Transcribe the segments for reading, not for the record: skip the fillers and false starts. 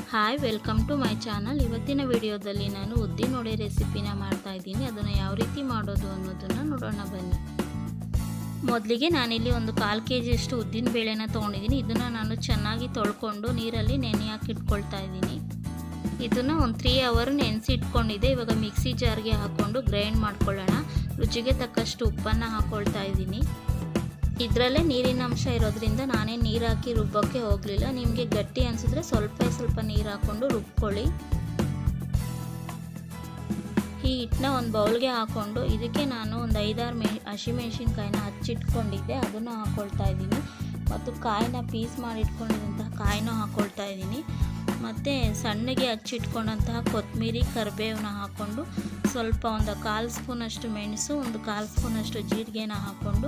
Hi, welcome to my channel. ಇವತ್ತಿನ ವಿಡಿಯೋದಲ್ಲಿ ನಾನು ಉದ್ದಿನವಡೆ ರೆಸಿಪಿನ ಮಾಡ್ತಾ ಇದ್ದೀನಿ. ಅದನ್ನು ಯಾವ ರೀತಿ ಮಾಡೋದು ಅನ್ನೋದನ್ನು ನೋಡೋಣ ಬನ್ನಿ. ಮೊದಲಿಗೆ ನಾನಿಲ್ಲಿ ಒಂದು 1/4 kg ಉದ್ದಿನ ಬೇಳೆನ ತೊಗೊಂಡಿದ್ದೀನಿ. ಇದನ್ನು ನಾನು ಚೆನ್ನಾಗಿ ತೊಳ್ಕೊಂಡು ನೀರಲ್ಲಿ ನೆನೆ ಹಾಕಿ ಇಟ್ಕೊಳ್ತಾ ಇದ್ದೀನಿ. ಇದನ್ನು ಒಂದು 3 hour ನೆನೆಸಿ ಇಟ್ಕೊಂಡಿದ್ದೆ. ಇವಾಗ ಮಿಕ್ಸಿ ಜಾರ್ಗೆ ಹಾಕ್ಕೊಂಡು ಗ್ರೈಂಡ್ ಮಾಡ್ಕೊಳ್ಳೋಣ. ರುಚಿಗೆ ತಕ್ಕಷ್ಟು ಉಪ್ಪನ್ನು ಹಾಕ್ಕೊಳ್ತಾ ಇದ್ದೀನಿ. ಇದರಲ್ಲೇ ನೀರಿನ ಅಂಶ ಇರೋದ್ರಿಂದ ನಾನೇ ನೀರು ಹಾಕಿ ರುಬ್ಬೋಕ್ಕೆ ಹೋಗಲಿಲ್ಲ. ನಿಮಗೆ ಗಟ್ಟಿ ಅನಿಸಿದ್ರೆ ಸ್ವಲ್ಪ ನೀರು ಹಾಕ್ಕೊಂಡು ರುಬ್ಕೊಳ್ಳಿ. ಈ ಹಿಟ್ಟನ್ನ ಒಂದು ಬೌಲ್ಗೆ ಹಾಕ್ಕೊಂಡು ಇದಕ್ಕೆ ನಾನು ಒಂದು 5-6 ಹಸಿಮೆಣಸಿನ್ಕಾಯಿನ ಹಚ್ಚಿಟ್ಕೊಂಡಿದ್ದೆ, ಅದನ್ನು ಹಾಕ್ಕೊಳ್ತಾ ಇದ್ದೀನಿ. ಮತ್ತು ಕಾಯಿನ ಪೀಸ್ ಮಾಡಿ ಇಟ್ಕೊಂಡಿದ್ದಂತಹ ಕಾಯಿನೂ ಹಾಕ್ಕೊಳ್ತಾ ಇದ್ದೀನಿ. ಮತ್ತು ಸಣ್ಣಗೆ ಹಚ್ಚಿಟ್ಕೊಂಡಂತಹ ಕೊತ್ತಂಬರಿ, ಕರಿಬೇವನ್ನ ಹಾಕ್ಕೊಂಡು ಸ್ವಲ್ಪ ಒಂದು 1/4 ಸ್ಪೂನಷ್ಟು ಮೆಣಸು, ಒಂದು 1/4 ಸ್ಪೂನಷ್ಟು ಜೀರಿಗೆನ ಹಾಕ್ಕೊಂಡು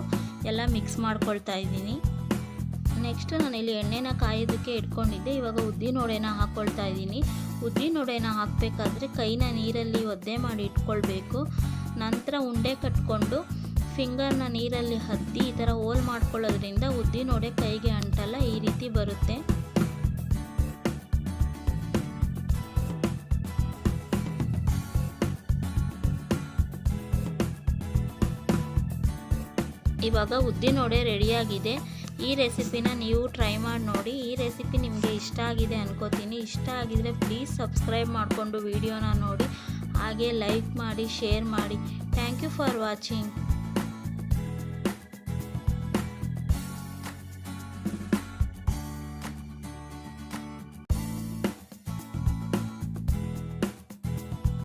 ಎಲ್ಲ ಮಿಕ್ಸ್ ಮಾಡ್ಕೊಳ್ತಾ ಇದ್ದೀನಿ. ನೆಕ್ಸ್ಟ್ ನಾನಿಲ್ಲಿ ಎಣ್ಣೆನ ಕಾಯೋದಕ್ಕೆ ಇಟ್ಕೊಂಡಿದ್ದೆ. ಇವಾಗ ಉದ್ದಿನವಡೆನ ಹಾಕ್ಕೊಳ್ತಾ ಇದ್ದೀನಿ. ಉದ್ದಿನವಡೆನ ಹಾಕಬೇಕಾದ್ರೆ ಕೈನ ನೀರಲ್ಲಿ ಒದ್ದೆ ಮಾಡಿ ಇಟ್ಕೊಳ್ಬೇಕು. ನಂತರ ಉಂಡೆ ಕಟ್ಕೊಂಡು ಫಿಂಗರ್ನ ನೀರಲ್ಲಿ ಹತ್ತಿ ಈ ಥರ ಹೋಲ್ ಮಾಡ್ಕೊಳ್ಳೋದ್ರಿಂದ ಉದ್ದಿನವಡೆ ಕೈಗೆ ಅಂಟಲ್ಲ, ಈ ರೀತಿ ಬರುತ್ತೆ. ಇವಾಗ ಉದ್ದಿನವಡೆ ರೆಡಿಯಾಗಿದೆ. ಈ ರೆಸಿಪಿನ ನೀವು ಟ್ರೈ ಮಾಡಿ ನೋಡಿ. ಈ ರೆಸಿಪಿ ನಿಮಗೆ ಇಷ್ಟ ಆಗಿದೆ ಅನ್ಕೋತೀನಿ. ಇಷ್ಟ ಆಗಿದರೆ ಪ್ಲೀಸ್ ಸಬ್ಸ್ಕ್ರೈಬ್ ಮಾಡಿಕೊಂಡು ವಿಡಿಯೋನ ನೋಡಿ, ಹಾಗೆ ಲೈಕ್ ಮಾಡಿ, ಶೇರ್ ಮಾಡಿ. Thank you for watching.